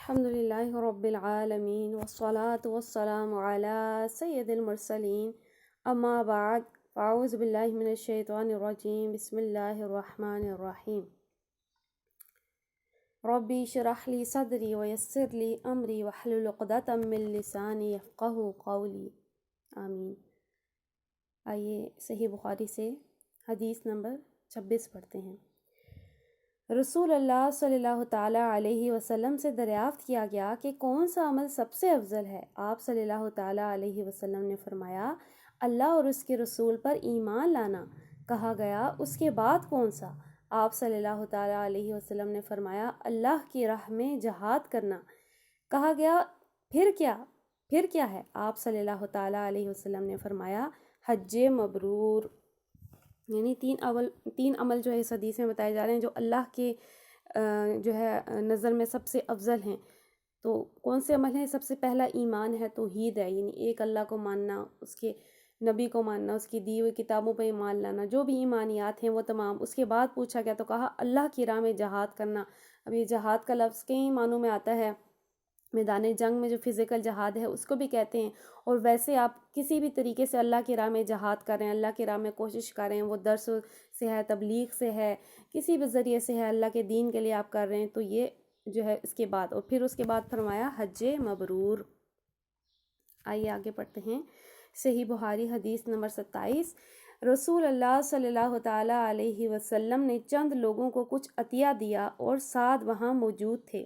الحمد لله رب العالمين والصلاة والسلام على سيد المرسلين أما بعد فأعوذ بالله من الشيطان الرجيم بسم الله الرحمن الرحيم ربي اشرح لي صدري ويسر لي أمري واحلل عقدة من لساني يفقهوا قولي آمین۔ آئیے صحیح بخاری سے حدیث نمبر 26 پڑھتے ہیں۔ رسول اللہ صلی اللہ تعالیٰ علیہ وسلم سے دریافت کیا گیا کہ کون سا عمل سب سے افضل ہے؟ آپ صلی اللہ تعالیٰ علیہ وسلم نے فرمایا، اللہ اور اس کے رسول پر ایمان لانا۔ کہا گیا، اس کے بعد کون سا؟ آپ صلی اللہ تعالیٰ علیہ وسلم نے فرمایا، اللہ کی راہ میں جہاد کرنا۔ کہا گیا، پھر کیا ہے؟ آپ صلی اللہ تعالیٰ علیہ وسلم نے فرمایا، حج مبرور۔ یعنی تین عمل جو ہے اس حدیث میں بتائے جا رہے ہیں جو اللہ کے جو ہے نظر میں سب سے افضل ہیں۔ تو کون سے عمل ہیں؟ سب سے پہلا ایمان ہے، توحید ہے، یعنی ایک اللہ کو ماننا، اس کے نبی کو ماننا، اس کی دی ہوئی کتابوں پہ ایمان لانا، جو بھی ایمانیات ہیں وہ تمام۔ اس کے بعد پوچھا گیا تو کہا اللہ کی راہ میں جہاد کرنا۔ اب یہ جہاد کا لفظ کئی معنوں میں آتا ہے، میدان جنگ میں جو فزیکل جہاد ہے اس کو بھی کہتے ہیں، اور ویسے آپ کسی بھی طریقے سے اللہ کی راہ میں جہاد کر رہے ہیں، اللہ کی راہ میں کوشش کر رہے ہیں، وہ درس سے ہے، تبلیغ سے ہے، کسی بھی ذریعے سے ہے، اللہ کے دین کے لیے آپ کر رہے ہیں، تو یہ جو ہے اس کے بعد، اور پھر اس کے بعد فرمایا حج مبرور۔ آئیے آگے پڑھتے ہیں۔ صحیح بخاری حدیث نمبر 27۔ رسول اللہ صلی اللہ تعالیٰ علیہ وسلم نے چند لوگوں کو کچھ عطیہ دیا اور ساتھ وہاں موجود تھے۔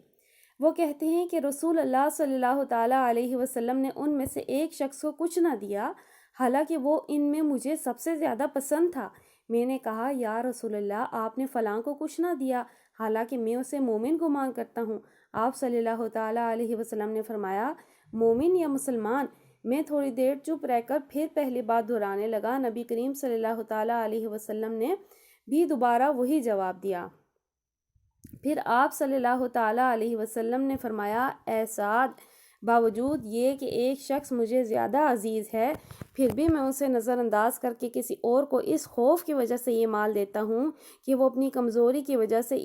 وہ کہتے ہیں کہ رسول اللہ صلی اللہ تعالیٰ علیہ وسلم نے ان میں سے ایک شخص کو کچھ نہ دیا، حالانکہ وہ ان میں مجھے سب سے زیادہ پسند تھا۔ میں نے کہا، یا رسول اللہ، آپ نے فلاں کو کچھ نہ دیا، حالانکہ میں اسے مومن گمان کرتا ہوں۔ آپ صلی اللہ تعالیٰ علیہ وسلم نے فرمایا، مومن یا مسلمان؟ میں تھوڑی دیر چپ رہ کر پھر پہلی بات دہرانے لگا۔ نبی کریم صلی اللہ تعالیٰ علیہ وسلم نے بھی دوبارہ وہی جواب دیا۔ پھر آپ صلی اللہ تعالیٰ علیہ وسلم نے فرمایا، اے سعد، باوجود یہ کہ ایک شخص مجھے زیادہ عزیز ہے، پھر بھی میں اسے نظر انداز کر کے کسی اور کو اس خوف کی وجہ سے یہ مال دیتا ہوں کہ وہ اپنی کمزوری کی وجہ سے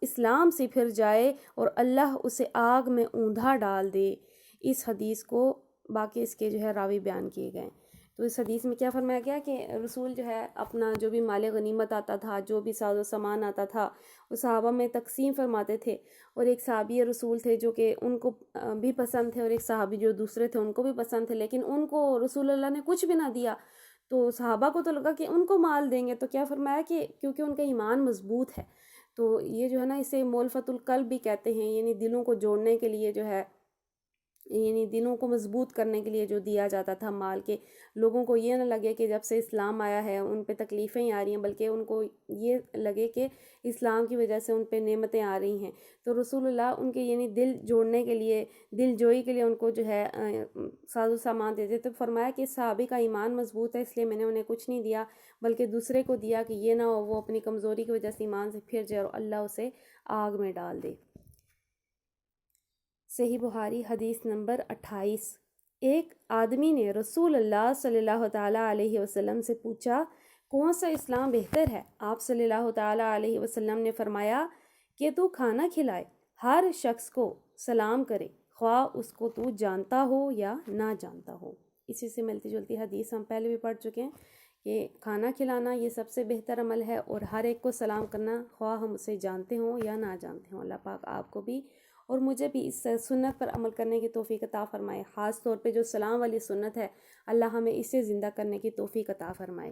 اسلام سے پھر جائے اور اللہ اسے آگ میں اوندھا ڈال دے۔ اس حدیث کو باقی اس کے جو ہے راوی بیان کیے گئے۔ تو اس حدیث میں کیا فرمایا گیا کہ رسول جو ہے اپنا جو بھی مال غنیمت آتا تھا، جو بھی ساز و سامان آتا تھا، وہ صحابہ میں تقسیم فرماتے تھے، اور ایک صحابی رسول تھے جو کہ ان کو بھی پسند تھے، اور ایک صحابی جو دوسرے تھے ان کو بھی پسند تھے، لیکن ان کو رسول اللہ نے کچھ بھی نہ دیا۔ تو صحابہ کو تو لگا کہ ان کو مال دیں گے، تو کیا فرمایا کہ کیونکہ ان کا ایمان مضبوط ہے، تو یہ جو ہے نا اسے مولفت القلب بھی کہتے ہیں، یعنی دلوں کو جوڑنے کے لیے جو ہے، یعنی دلوں کو مضبوط کرنے کے لیے جو دیا جاتا تھا مال، کے لوگوں کو یہ نہ لگے کہ جب سے اسلام آیا ہے ان پہ تکلیفیں ہی آ رہی ہیں، بلکہ ان کو یہ لگے کہ اسلام کی وجہ سے ان پہ نعمتیں آ رہی ہیں۔ تو رسول اللہ ان کے یعنی دل جوڑنے کے لیے، دل جوئی کے لیے ان کو جو ہے ساز و سامان دیتے۔ تو فرمایا کہ صحابی کا ایمان مضبوط ہے، اس لیے میں نے انہیں کچھ نہیں دیا، بلکہ دوسرے کو دیا کہ یہ نہ ہو وہ اپنی کمزوری کی وجہ سے ایمان سے پھر جائے اور اللہ اسے آگ میں ڈال دے۔ صحیح بخاری حدیث نمبر 28۔ ایک آدمی نے رسول اللہ صلی اللہ تعالیٰ علیہ وسلم سے پوچھا، کون سا اسلام بہتر ہے؟ آپ صلی اللہ تعالیٰ علیہ وسلم نے فرمایا کہ تو کھانا کھلائے، ہر شخص کو سلام کرے، خواہ اس کو تو جانتا ہو یا نہ جانتا ہو۔ اسی سے ملتی جلتی حدیث ہم پہلے بھی پڑھ چکے ہیں کہ کھانا کھلانا یہ سب سے بہتر عمل ہے، اور ہر ایک کو سلام کرنا، خواہ ہم اسے جانتے ہوں یا نہ جانتے ہوں۔ اللہ پاک آپ کو بھی اور مجھے بھی اس سنت پر عمل کرنے کی توفیق عطا فرمائے، خاص طور پہ جو سلام والی سنت ہے، اللہ ہمیں اسے زندہ کرنے کی توفیق عطا فرمائے۔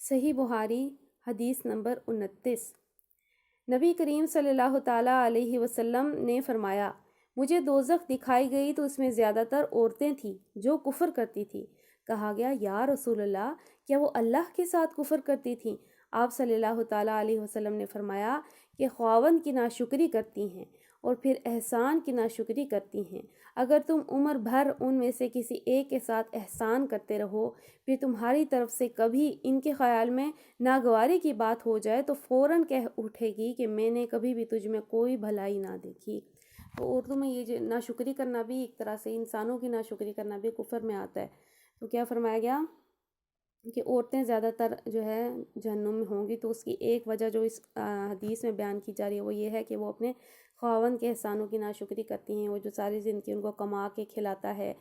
صحیح بخاری حدیث نمبر 29۔ نبی کریم صلی اللہ تعالیٰ علیہ وسلم نے فرمایا، مجھے دوزخ دکھائی گئی تو اس میں زیادہ تر عورتیں تھیں جو کفر کرتی تھیں۔ کہا گیا، یا رسول اللہ، کیا وہ اللہ کے ساتھ کفر کرتی تھیں؟ آپ صلی اللہ تعالیٰ علیہ وسلم نے فرمایا کہ خواوند کی ناشکری کرتی ہیں اور پھر احسان کی ناشکری کرتی ہیں۔ اگر تم عمر بھر ان میں سے کسی ایک کے ساتھ احسان کرتے رہو، پھر تمہاری طرف سے کبھی ان کے خیال میں ناگواری کی بات ہو جائے تو فوراً کہہ اٹھے گی کہ میں نے کبھی بھی تجھ میں کوئی بھلائی نہ دیکھی۔ تو اردو میں یہ ناشکری کرنا بھی ایک طرح سے انسانوں کی ناشکری کرنا بھی کفر میں آتا ہے۔ تو کیا فرمایا گیا کہ عورتیں زیادہ تر جو ہے جہنم میں ہوں گی، تو اس کی ایک وجہ جو اس حدیث میں بیان کی جا رہی ہے وہ یہ ہے کہ وہ اپنے خاوند کے احسانوں کی ناشکری کرتی ہیں۔ وہ جو ساری زندگی ان کو کما کے کھلاتا ہے،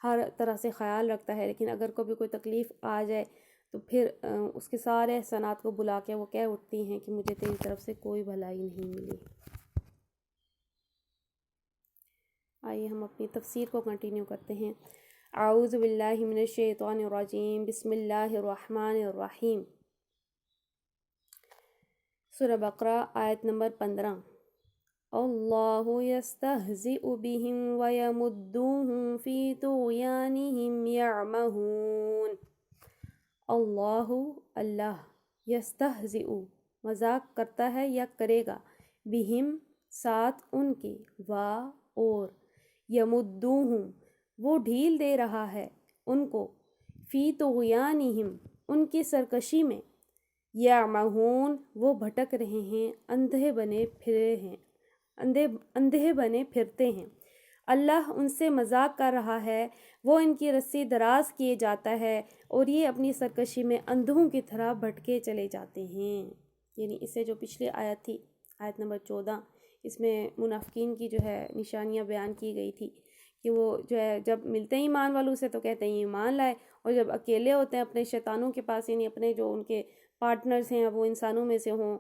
ہر طرح سے خیال رکھتا ہے، لیکن اگر کبھی کوئی تکلیف آ جائے تو پھر اس کے سارے احسانات کو بلا کے وہ کہہ اٹھتی ہیں کہ مجھے تیری طرف سے کوئی بھلائی نہیں ملی۔ آئیے ہم اپنی تفسیر کو کنٹینیو کرتے ہیں۔ اعوذ باللہ من الشیطان الرجیم، بسم اللہ الرحمن الرحیم۔ سورہ بقرہ آیت نمبر 15۔ اللہ یستہزئ بہم ویمدوہم فی طغیانہم یعمہون۔ اللہ یستہزئ مذاق کرتا ہے یا کرے گا، بہم ساتھ ان کے، اور یمدوہم وہ ڈھیل دے رہا ہے ان کو، فی طغیانہم ان کی سرکشی میں، یعمہون وہ بھٹک رہے ہیں، اندھے بنے پھرتے ہیں۔ اللہ ان سے مذاق کر رہا ہے، وہ ان کی رسی دراز کیے جاتا ہے اور یہ اپنی سرکشی میں اندھوں کی طرح بھٹکے چلے جاتے ہیں۔ یعنی اس سے جو پچھلی آیت تھی، آیت نمبر 14، اس میں منافقین کی جو ہے نشانیاں بیان کی گئی تھی کہ وہ جو ہے جب ملتے ہیں ایمان والوں سے تو کہتے ہیں ایمان لائے، اور جب اکیلے ہوتے ہیں اپنے شیطانوں کے پاس، یعنی اپنے جو ان کے پارٹنرز ہیں وہ انسانوں میں سے ہوں،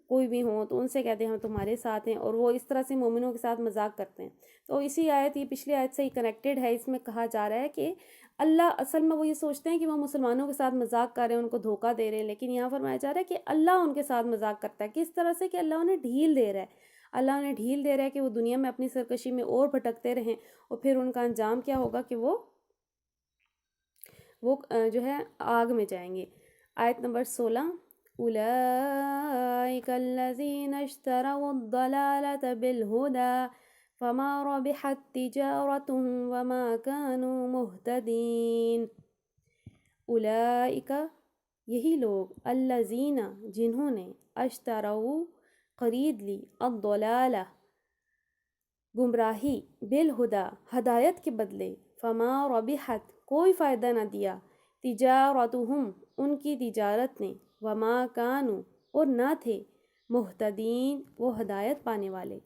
کوئی بھی ہوں، تو ان سے کہتے ہیں ہم تمہارے ساتھ ہیں، اور وہ اس طرح سے مومنوں کے ساتھ مذاق کرتے ہیں۔ تو اسی آیت، یہ پچھلی آیت سے ہی کنیکٹڈ ہے۔ اس میں کہا جا رہا ہے کہ اللہ اصل میں وہ یہ سوچتے ہیں کہ وہ مسلمانوں کے ساتھ مذاق کر رہے ہیں، ان کو دھوکہ دے رہے ہیں، لیکن یہاں فرمایا جا رہا ہے کہ اللہ ان کے ساتھ مذاق کرتا ہے۔ کس طرح سے؟ کہ اللہ انہیں ڈھیل دے رہا ہے، اللہ انہیں ڈھیل دے رہا ہے کہ وہ دنیا میں اپنی سرکشی میں اور بھٹکتے رہیں، اور پھر ان کا انجام کیا ہوگا کہ وہ جو ہے آگ میں جائیں گے۔ آیت نمبر 16، اولئک الذین اشتروا الضلالة بالہدى فما ربحت تجارتهم وما كانوا مہتدین۔ اولئک یہی لوگ، الذین جنہوں نے، اشتروا خرید لی، الضلالہ گمراہی، بالہدى ہدایت کے بدلے، فما ربحت کوئی فائدہ نہ دیا، تجارتهم ان کی تجارت نے، وما کانوا اور نہ تھے، مہتدین وہ ہدایت پانے والے۔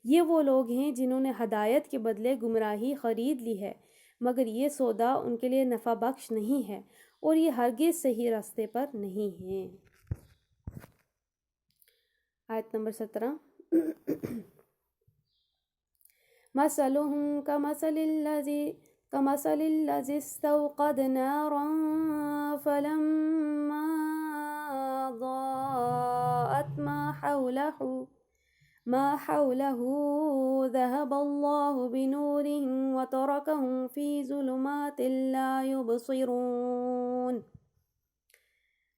یہ وہ لوگ ہیں جنہوں نے ہدایت کے بدلے گمراہی خرید لی ہے، مگر یہ سودا ان کے لیے نفع بخش نہیں ہے، اور یہ ہرگز صحیح راستے پر نہیں ہیں۔ آیت نمبر 17، مثلهم كمثل الذي استوقد نارا فلما ضاءت ما حوله ذهب الله بنورهم وتركهم في ظلمات لا يبصرون۔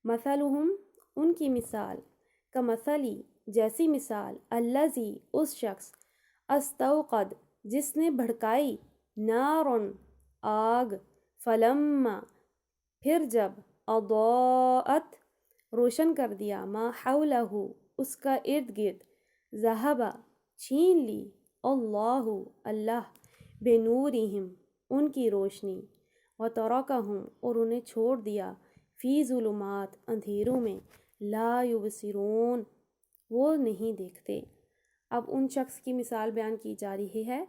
مثلهم ان کی مثال، کمثلی جیسی مثال، الذی اس شخص، استوقد جس نے بھڑکائی، نارن آگ، فلما پھر جب، اضاءت روشن کر دیا، ما حولہ اس کا ارد گرد، ذہب چھین لی، اللہ بنورہم ان کی روشنی، وترکہم اور انہیں چھوڑ دیا، فی ظلمات اندھیروں میں، لا یبصرون وہ نہیں دیکھتے۔ اب ان شخص کی مثال بیان کی جا رہی ہے۔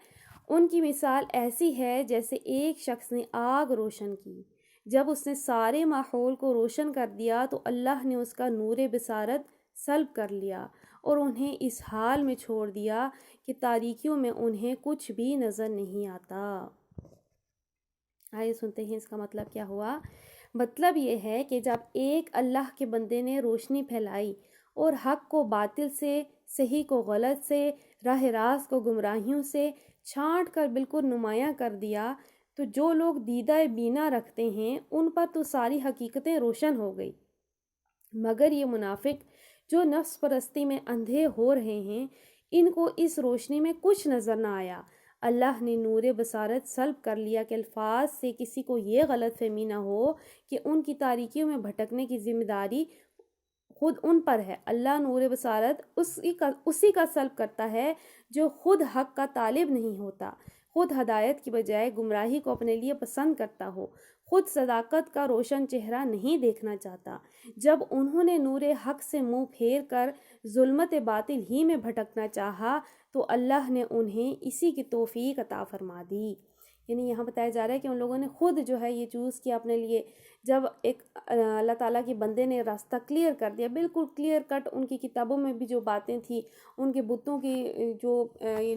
ان کی مثال ایسی ہے جیسے ایک شخص نے آگ روشن کی، جب اس نے سارے ماحول کو روشن کر دیا تو اللہ نے اس کا نور بصارت سلب کر لیا اور انہیں اس حال میں چھوڑ دیا کہ تاریکیوں میں انہیں کچھ بھی نظر نہیں آتا۔ آئیے سنتے ہیں اس کا مطلب کیا ہوا۔ مطلب یہ ہے کہ جب ایک اللہ کے بندے نے روشنی پھیلائی اور حق کو باطل سے، صحیح کو غلط سے، راہ راست کو گمراہیوں سے چھانٹ کر بالکل نمایاں کر دیا، تو جو لوگ دیدہ بینا رکھتے ہیں ان پر تو ساری حقیقتیں روشن ہو گئی، مگر یہ منافق جو نفس پرستی میں اندھے ہو رہے ہیں، ان کو اس روشنی میں کچھ نظر نہ آیا۔ اللہ نے نور بصارت سلب کر لیا کہ الفاظ سے کسی کو یہ غلط فہمی نہ ہو کہ ان کی تاریکیوں میں بھٹکنے کی ذمہ داری خود ان پر ہے۔ اللہ نور بصارت اسی کا سلب کرتا ہے جو خود حق کا طالب نہیں ہوتا، خود ہدایت کی بجائے گمراہی کو اپنے لیے پسند کرتا ہو، خود صداقت کا روشن چہرہ نہیں دیکھنا چاہتا۔ جب انہوں نے نور حق سے منہ پھیر کر ظلمت باطل ہی میں بھٹکنا چاہا تو اللہ نے انہیں اسی کی توفیق عطا فرما دی۔ یعنی یہاں بتایا جا رہا ہے کہ ان لوگوں نے خود جو ہے یہ چوز کیا اپنے لیے۔ جب ایک اللہ تعالیٰ کے بندے نے راستہ کلیئر کر دیا، بالکل کلیئر کٹ، ان کی کتابوں میں بھی جو باتیں تھیں، ان کے بتوں کی جو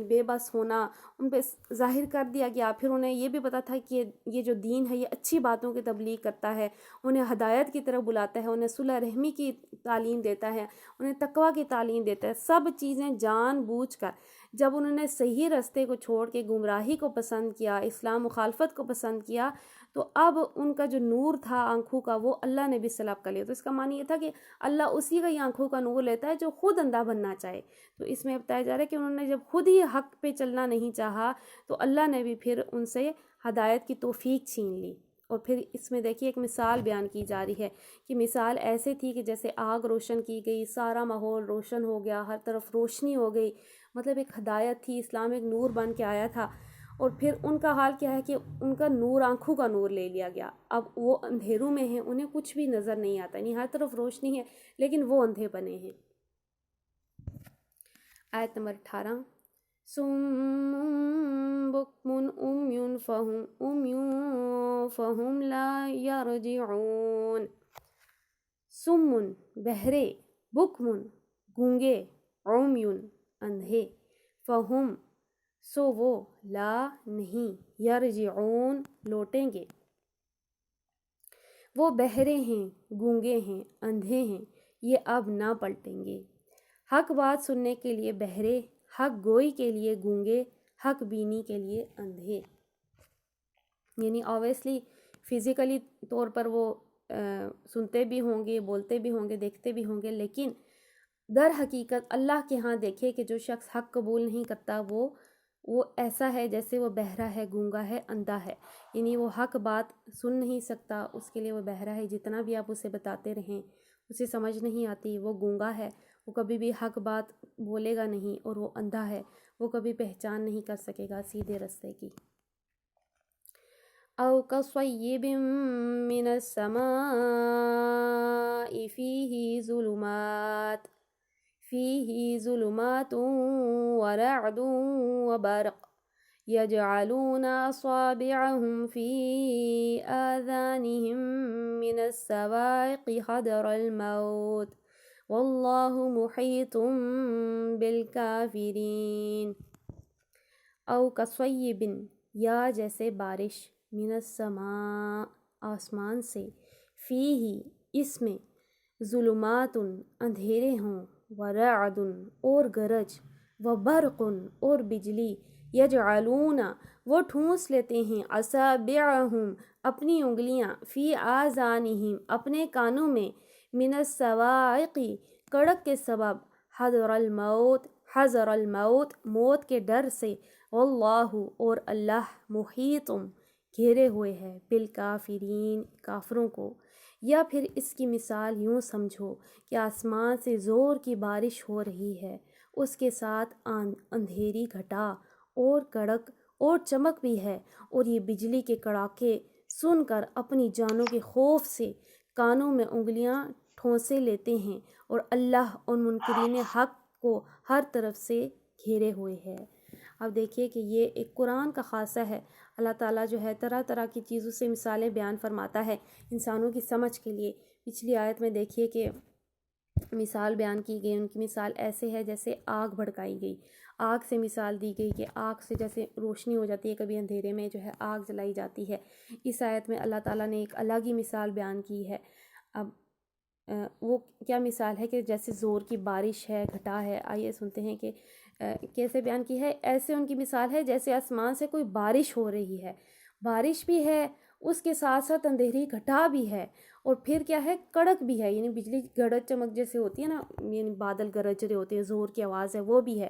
بے بس ہونا ان پہ ظاہر کر دیا گیا، پھر انہیں یہ بھی پتہ تھا کہ یہ جو دین ہے یہ اچھی باتوں کی تبلیغ کرتا ہے، انہیں ہدایت کی طرف بلاتا ہے، انہیں صلح رحمی کی تعلیم دیتا ہے، انہیں تقوی کی تعلیم دیتا ہے، سب چیزیں جان بوجھ کر۔ جب انہوں نے صحیح راستے کو چھوڑ کے گمراہی کو پسند کیا، اسلام مخالفت کو پسند کیا، تو اب ان کا جو نور تھا آنکھوں کا وہ اللہ نے بھی سلب کر لیا۔ تو اس کا معنی یہ تھا کہ اللہ اسی کا ہی آنکھوں کا نور لیتا ہے جو خود اندھا بننا چاہے۔ تو اس میں بتایا جا رہا ہے کہ انہوں نے جب خود ہی حق پہ چلنا نہیں چاہا تو اللہ نے بھی پھر ان سے ہدایت کی توفیق چھین لی۔ اور پھر اس میں دیکھیے ایک مثال بیان کی جا رہی ہے کہ مثال ایسے تھی کہ جیسے آگ روشن کی گئی، سارا ماحول روشن ہو گیا، ہر طرف روشنی ہو گئی، مطلب ایک ہدایت تھی، اسلام ایک نور بن کے آیا تھا، اور پھر ان کا حال کیا ہے کہ ان کا نور آنکھوں کا نور لے لیا گیا۔ اب وہ اندھیروں میں ہیں، انہیں کچھ بھی نظر نہیں آتا، نہیں ہر طرف روشنی ہے لیکن وہ اندھے بنے ہیں۔ آیت نمبر 18، صم بکم عمی فہم لا یرجعون۔ صم بہرے، بکم گونگے، عمی اندھے، فہم سو وہ، لا نہیں، یرجعون لوٹیں گے۔ وہ بہرے ہیں، گونگے ہیں، اندھے ہیں، یہ اب نہ پلٹیں گے۔ حق بات سننے کے لیے بہرے، حق گوئی کے لیے گونگے، حق بینی کے لیے اندھے۔ یعنی اویسلی فزیکلی طور پر وہ سنتے بھی ہوں گے، بولتے بھی ہوں گے، دیکھتے بھی ہوں گے، لیکن در حقیقت اللہ کے ہاں دیکھے کہ جو شخص حق قبول نہیں کرتا وہ ایسا ہے جیسے وہ بہرا ہے، گونگا ہے، اندھا ہے۔ یعنی وہ حق بات سن نہیں سکتا، اس کے لیے وہ بہرا ہے، جتنا بھی آپ اسے بتاتے رہیں اسے سمجھ نہیں آتی، وہ گونگا ہے، وہ کبھی بھی حق بات بولے گا نہیں، اور وہ اندھا ہے، وہ کبھی پہچان نہیں کر سکے گا سیدھے رستے کی۔ او کصیب من السماء فیہ ظلمات ورعد وبرق یجعلون اصابعهم فی آذانهم من الصواعق حذر الموت واللہ محیط بالکافرین۔ او کصیب یا جیسے بارش، من السماء آسمان سے، فیہ اس میں، ظلمات اندھیرے ہوں، ورعد اور گرج، وبرق اور بجلی، یجعلون وہ ٹھونس لیتے ہیں، اصابعہم اپنی انگلیاں، فی آذانہم اپنے کانوں میں، من الصواعق کڑک کے سبب، حذر الموت موت کے ڈر سے، واللہ اور اللہ محیط گھیرے ہوئے ہے، بالکافرین کافروں کو۔ یا پھر اس کی مثال یوں سمجھو کہ آسمان سے زور کی بارش ہو رہی ہے، اس کے ساتھ اندھیری گھٹا اور کڑک اور چمک بھی ہے، اور یہ بجلی کے کڑاکے سن کر اپنی جانوں کے خوف سے کانوں میں انگلیاں ٹھونسے لیتے ہیں، اور اللہ ان منکرین حق کو ہر طرف سے گھیرے ہوئے ہے۔ اب دیکھیے کہ یہ ایک قرآن کا خاصہ ہے، اللہ تعالیٰ جو ہے طرح طرح کی چیزوں سے مثالیں بیان فرماتا ہے انسانوں کی سمجھ کے لیے۔ پچھلی آیت میں دیکھیے کہ مثال بیان کی گئی، ان کی مثال ایسے ہے جیسے آگ بھڑکائی گئی، آگ سے مثال دی گئی کہ آگ سے جیسے روشنی ہو جاتی ہے، کبھی اندھیرے میں جو ہے آگ جلائی جاتی ہے۔ اس آیت میں اللہ تعالیٰ نے ایک الگ ہی مثال بیان کی ہے۔ اب وہ کیا مثال ہے کہ جیسے زور کی بارش ہے، گھٹا ہے، آئیے سنتے ہیں کہ کیسے بیان کی ہے۔ ایسے ان کی مثال ہے جیسے آسمان سے کوئی بارش ہو رہی ہے، بارش بھی ہے، اس کے ساتھ ساتھ اندھیری گھٹا بھی ہے، اور پھر کیا ہے کڑک بھی ہے، یعنی بجلی گرج چمک جیسے ہوتی ہے نا، یعنی بادل گرج رہے ہوتے ہیں، زور کی آواز ہے وہ بھی ہے۔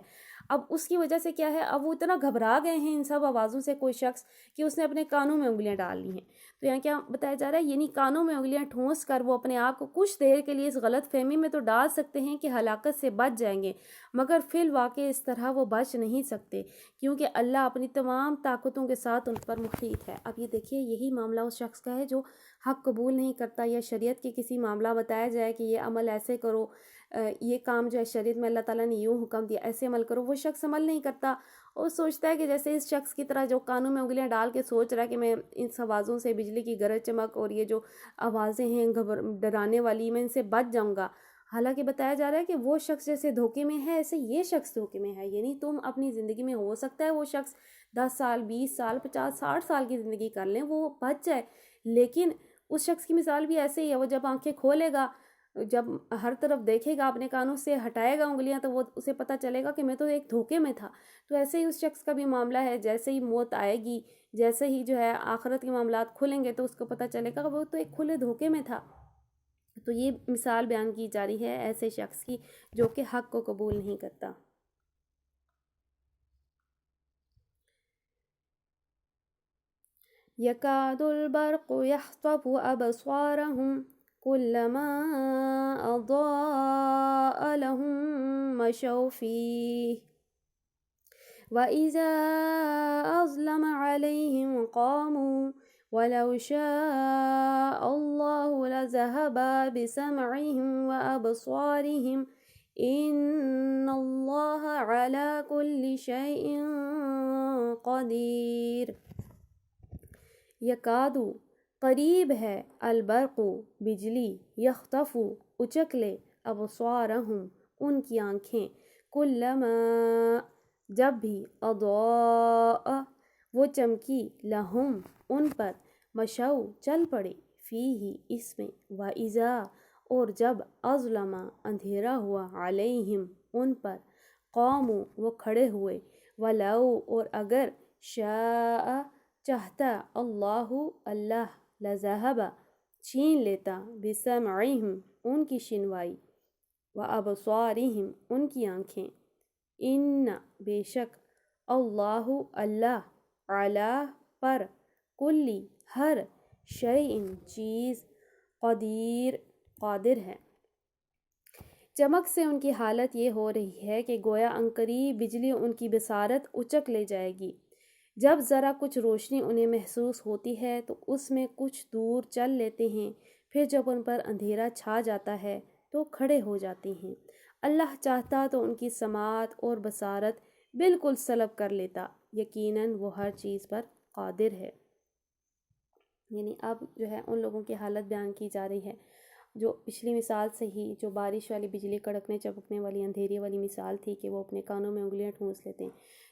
اب اس کی وجہ سے کیا ہے، اب وہ اتنا گھبرا گئے ہیں ان سب آوازوں سے کوئی شخص کہ اس نے اپنے کانوں میں انگلیاں ڈال لی ہیں۔ تو یہاں کیا بتایا جا رہا ہے، یعنی کانوں میں انگلیاں ٹھونس کر وہ اپنے آپ کو کچھ دیر کے لیے اس غلط فہمی میں تو ڈال سکتے ہیں کہ ہلاکت سے بچ جائیں گے، مگر فی الواقع اس طرح وہ بچ نہیں سکتے، کیونکہ اللہ اپنی تمام طاقتوں کے ساتھ ان پر محیط ہے۔ اب یہ دیکھیے یہی معاملہ اس شخص کا ہے جو حق قبول نہیں کرتا، یا شریعت کے کسی معاملہ بتایا جائے کہ یہ عمل ایسے کرو، یہ کام جو ہے شریعت میں اللہ تعالیٰ نے یوں حکم دیا ایسے عمل کرو، وہ شخص عمل نہیں کرتا اور سوچتا ہے کہ جیسے اس شخص کی طرح جو کانوں میں انگلیاں ڈال کے سوچ رہا ہے کہ میں ان آوازوں سے، بجلی کی گرج چمک اور یہ جو آوازیں ہیں ڈرانے والی، میں ان سے بچ جاؤں گا۔ حالانکہ بتایا جا رہا ہے کہ وہ شخص جیسے دھوکے میں ہے ایسے یہ شخص دھوکے میں ہے، یعنی تم اپنی زندگی میں ہو سکتا ہے وہ شخص 10 سال 20 سال 50 60 سال کی زندگی کر لیں وہ بچ جائے، لیکن اس شخص کی مثال بھی ایسے ہی ہے، وہ جب آنکھیں کھولے گا، جب ہر طرف دیکھے گا، اپنے کانوں سے ہٹائے گا انگلیاں، تو وہ اسے پتہ چلے گا کہ میں تو ایک دھوکے میں تھا۔ تو ایسے ہی اس شخص کا بھی معاملہ ہے، جیسے ہی موت آئے گی، جیسے ہی جو ہے آخرت کے معاملات کھلیں گے تو اس کو پتہ چلے گا وہ تو ایک کھلے دھوکے میں تھا۔ تو یہ مثال بیان کی جا رہی ہے ایسے شخص کی جو کہ حق کو قبول نہیں کرتا۔ يكاد البرق يخطف أبصارهم كلما أضاء لهم مشوا فيه وإذا أظلم عليهم قاموا ولو شاء الله لذهب بسمعهم وأبصارهم إن الله على كل شيء قدير۔ یکادو قریب ہے، البرق بجلی، یخطف اچک لے، ابصارہم ان کی آنکھیں، کلما جب بھی، اضاء وہ چمکی، لہم ان پر، مشو چل پڑے، فیہ اس میں، وَإِذَا اور جب، اظلم اندھیرا ہوا، علیہم ان پر، قاموا وہ کھڑے ہوئے، ولو اور اگر، شاء چاہتا، اللہ لذہب چھین لیتا، بسمعہم ان کی شنوائی، وابصارہم ان کی آنکھیں، ان بے شک، اللہ علی پر، کلی ہر، شیء چیز، قادر ہے۔ چمک سے ان کی حالت یہ ہو رہی ہے کہ گویا عنقریب بجلی ان کی بصارت اچک لے جائے گی۔ جب ذرا کچھ روشنی انہیں محسوس ہوتی ہے تو اس میں کچھ دور چل لیتے ہیں، پھر جب ان پر اندھیرا چھا جاتا ہے تو کھڑے ہو جاتے ہیں۔ اللہ چاہتا تو ان کی سماعت اور بصارت بالکل سلب کر لیتا، یقیناً وہ ہر چیز پر قادر ہے۔ یعنی اب جو ہے ان لوگوں کی حالت بیان کی جا رہی ہے جو پچھلی مثال سے ہی، جو بارش والی بجلی کڑکنے چمکنے والی اندھیرے والی مثال تھی کہ وہ اپنے کانوں میں انگلیاں ٹھونس لیتے ہیں،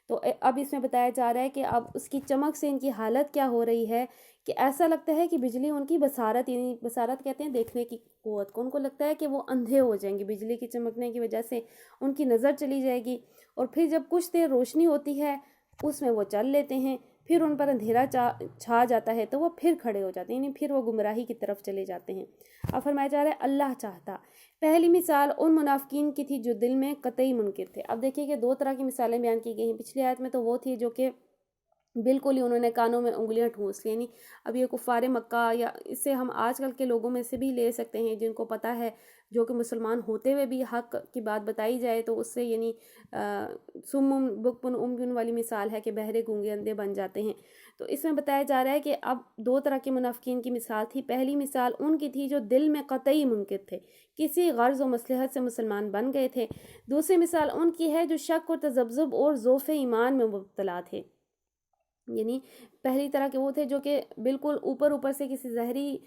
تو اب اس میں بتایا جا رہا ہے کہ اب اس کی چمک سے ان کی حالت کیا ہو رہی ہے کہ ایسا لگتا ہے کہ بجلی ان کی بصارت، یعنی بصارت کہتے ہیں دیکھنے کی قوت کو، ان کو لگتا ہے کہ وہ اندھے ہو جائیں گے، بجلی کی چمکنے کی وجہ سے ان کی نظر چلی جائے گی، اور پھر جب کچھ دیر روشنی ہوتی ہے اس میں وہ چل لیتے ہیں، پھر ان پر اندھیرا چھا جاتا ہے تو وہ پھر کھڑے ہو جاتے ہیں، یعنی پھر وہ گمراہی کی طرف چلے جاتے ہیں۔ اب فرمایا جا رہا ہے اللہ چاہتا۔ پہلی مثال ان منافقین کی تھی جو دل میں قطعی منکر تھے۔ اب دیکھیے کہ دو طرح کی مثالیں بیان کی گئی ہیں۔ پچھلی آیت میں تو وہ تھی جو کہ بالکل ہی انہوں نے کانوں میں انگلیاں ٹھونس لی، یعنی اب یہ کفار مکہ، یا اس سے ہم آج کل کے لوگوں میں سے بھی لے سکتے ہیں جن کو پتہ ہے، جو کہ مسلمان ہوتے ہوئے بھی حق کی بات بتائی جائے تو اس سے، یعنی سم بکم عمي والی مثال ہے کہ بہرے گونگے اندھے بن جاتے ہیں۔ تو اس میں بتایا جا رہا ہے کہ اب دو طرح کے منافقین کی مثال تھی۔ پہلی مثال ان کی تھی جو دل میں قطعی منکر تھے، کسی غرض و مصلحت سے مسلمان بن گئے تھے۔ دوسری مثال ان کی ہے جو شک و تذبذب اور ضعف ایمان میں مبتلا تھے، یعنی پہلی طرح کے وہ تھے جو کہ بالکل اوپر سے کسی ظاہری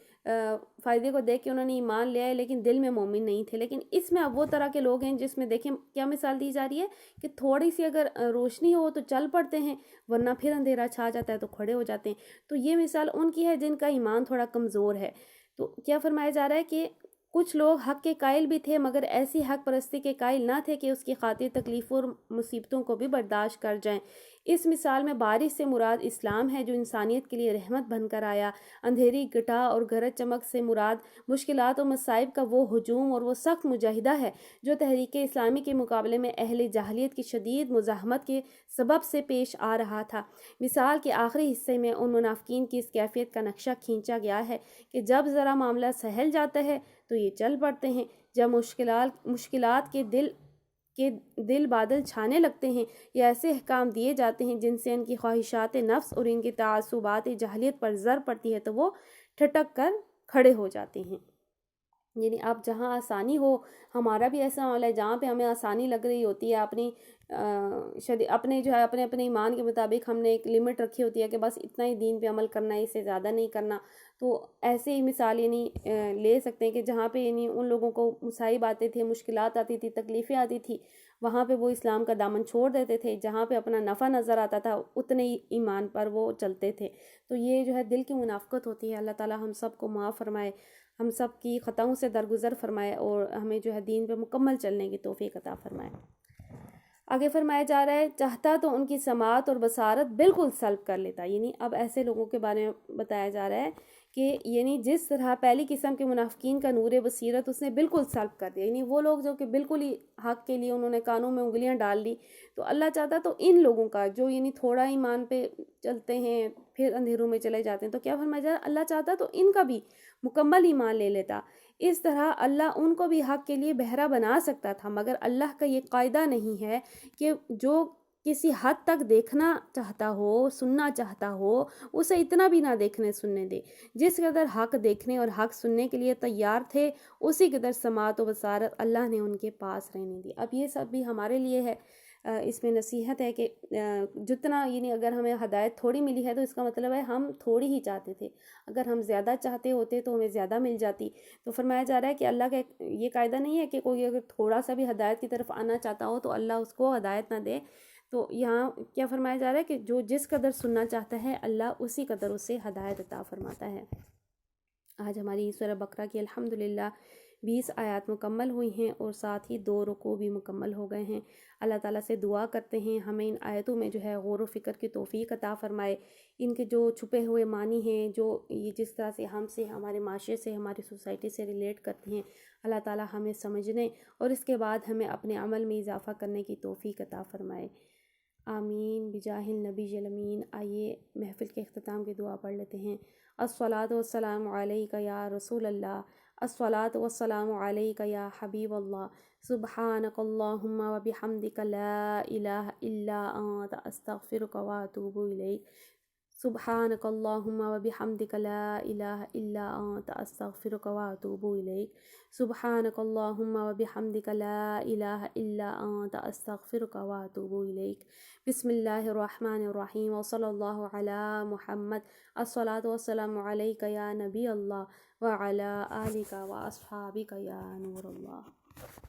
فائدے کو دیکھ کے انہوں نے ایمان لیا ہے لیکن دل میں مومن نہیں تھے۔ لیکن اس میں اب وہ طرح کے لوگ ہیں جس میں دیکھیں کیا مثال دی جا رہی ہے کہ تھوڑی سی اگر روشنی ہو تو چل پڑتے ہیں، ورنہ پھر اندھیرا چھا جاتا ہے تو کھڑے ہو جاتے ہیں۔ تو یہ مثال ان کی ہے جن کا ایمان تھوڑا کمزور ہے۔ تو کیا فرمایا جا رہا ہے کہ کچھ لوگ حق کے قائل بھی تھے مگر ایسی حق پرستی کے قائل نہ تھے کہ اس کی خاطر تکلیفوں اور مصیبتوں کو بھی برداشت کر جائیں۔ اس مثال میں بارش سے مراد اسلام ہے جو انسانیت کے لیے رحمت بن کر آیا۔ اندھیری گٹا اور گرج چمک سے مراد مشکلات اور مصائب کا وہ ہجوم اور وہ سخت مجاہدہ ہے جو تحریک اسلامی کے مقابلے میں اہل جاہلیت کی شدید مزاحمت کے سبب سے پیش آ رہا تھا۔ مثال کے آخری حصے میں ان منافقین کی اس کیفیت کا نقشہ کھینچا گیا ہے کہ جب ذرا معاملہ سہل جاتا ہے تو یہ چل پڑتے ہیں، جب مشکلات کے دل بادل چھانے لگتے ہیں یا ایسے احکام دیے جاتے ہیں جن سے ان کی خواہشات نفس اور ان کی تعصبات جاہلیت پر زر پڑتی ہے تو وہ ٹھٹک کر کھڑے ہو جاتے ہیں۔ یعنی اب جہاں آسانی ہو، ہمارا بھی ایسا معاملہ ہے جہاں پہ ہمیں آسانی لگ رہی ہوتی ہے، اپنے جو ہے اپنے ایمان کے مطابق ہم نے ایک لمٹ رکھی ہوتی ہے کہ بس اتنا ہی دین پہ عمل کرنا ہے، اس سے زیادہ نہیں کرنا، تو ایسے ہی مثال یعنی لے سکتے ہیں کہ جہاں پہ یعنی ان لوگوں کو مصائب آتے تھے، مشکلات آتی تھی، تکلیفیں آتی تھی، وہاں پہ وہ اسلام کا دامن چھوڑ دیتے تھے، جہاں پہ اپنا نفع نظر آتا تھا اتنے ہی ایمان پر وہ چلتے تھے۔ تو یہ جو ہے دل کی منافقت ہوتی ہے۔ اللہ تعالیٰ ہم سب کو معاف فرمائے، ہم سب کی خطاؤں سے درگزر فرمائے اور ہمیں جو ہے دین پہ مکمل چلنے کی توفیق عطا فرمائے۔ آگے فرمایا جا رہا ہے چاہتا تو ان کی سماعت اور بصارت بالکل سلب کر لیتا۔ یعنی اب ایسے لوگوں کے بارے میں بتایا جا رہا ہے کہ یعنی جس طرح پہلی قسم کے منافقین کا نور بصیرت اس نے بالکل سلب کر دیا، یعنی وہ لوگ جو کہ بالکل ہی حق کے لیے انہوں نے کانوں میں انگلیاں ڈال لی، تو اللہ چاہتا تو ان لوگوں کا جو یعنی تھوڑا ایمان پہ چلتے ہیں پھر اندھیروں میں چلے جاتے ہیں، تو کیا فرمایا جا رہا ہے اللہ چاہتا تو ان کا بھی مکمل ایمان لے لیتا۔ اس طرح اللہ ان کو بھی حق کے لیے بہرا بنا سکتا تھا، مگر اللہ کا یہ قاعدہ نہیں ہے کہ جو کسی حد تک دیکھنا چاہتا ہو، سننا چاہتا ہو، اسے اتنا بھی نہ دیکھنے سننے دے۔ جس قدر حق دیکھنے اور حق سننے کے لیے تیار تھے اسی قدر سماعت و بصارت اللہ نے ان کے پاس رہنے دی۔ اب یہ سب بھی ہمارے لیے ہے، اس میں نصیحت ہے کہ جتنا یعنی اگر ہمیں ہدایت تھوڑی ملی ہے تو اس کا مطلب ہے ہم تھوڑی ہی چاہتے تھے، اگر ہم زیادہ چاہتے ہوتے تو ہمیں زیادہ مل جاتی۔ تو فرمایا جا رہا ہے کہ اللہ کا یہ قاعدہ نہیں ہے کہ کوئی اگر تھوڑا سا بھی ہدایت کی طرف آنا چاہتا ہو تو اللہ اس کو ہدایت نہ دے۔ تو یہاں کیا فرمایا جا رہا ہے کہ جو جس قدر سننا چاہتا ہے اللہ اسی قدر اسے ہدایت عطا فرماتا ہے۔ آج ہماری سورہ بقرہ کی الحمدللہ 20 آیات مکمل ہوئی ہیں اور ساتھ ہی 2 رکوع بھی مکمل ہو گئے ہیں۔ اللہ تعالیٰ سے دعا کرتے ہیں ہمیں ان آیتوں میں جو ہے غور و فکر کی توفیق عطا فرمائے، ان کے جو چھپے ہوئے معنی ہیں، جو یہ جس طرح سے ہم سے، ہمارے معاشرے سے، ہماری سوسائٹی سے ریلیٹ کرتے ہیں، اللہ تعالیٰ ہمیں سمجھنے اور اس کے بعد ہمیں اپنے عمل میں اضافہ کرنے کی توفیق عطا فرمائے۔ آمین بجاہ النبی الامین۔ آئیے محفل کے اختتام کی دعا پڑھ لیتے ہیں۔ الصلاۃ والسلام علیک یا رسول اللہ، الصلاۃ والسلام علیک یا حبیب اللہ، سبحانک اللہم وبحمدک لا الہ الا انت استغفرک واتوب الیک، سبحانک اللہم وبحمدک لا الہ الا انت استغفرک واتوب الیک، سبحانک اللہم وبحمدک لا الہ الا انت استغفرک واتوب الیک۔ بسم اللہ الرحمن الرحیم وصلی اللہ علی محمد، الصلاۃ والسلام علیک یا نبی اللہ وعلی آلک واصحابک یا نور اللہ۔